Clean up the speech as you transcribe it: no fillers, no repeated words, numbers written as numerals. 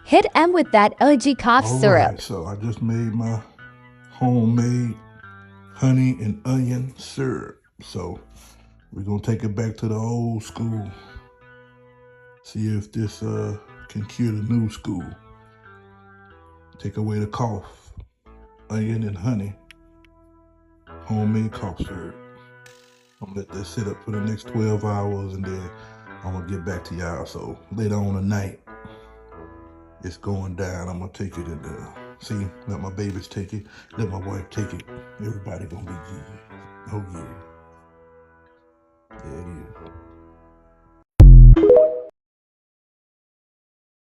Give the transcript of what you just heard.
Hit M with that OG cough All syrup. right, so I just made my homemade honey and onion syrup. So we're gonna take it back to the old school. See if this can cure the new school. Take away the cough. Onion and honey. Homemade cough syrup. I'm gonna let that sit up for the next 12 hours and then I'm gonna get back to y'all. So later on tonight, it's going down. I'm gonna take it and see, let my babies take it, let my wife take it. Everybody gonna be good. Oh yeah. There it is.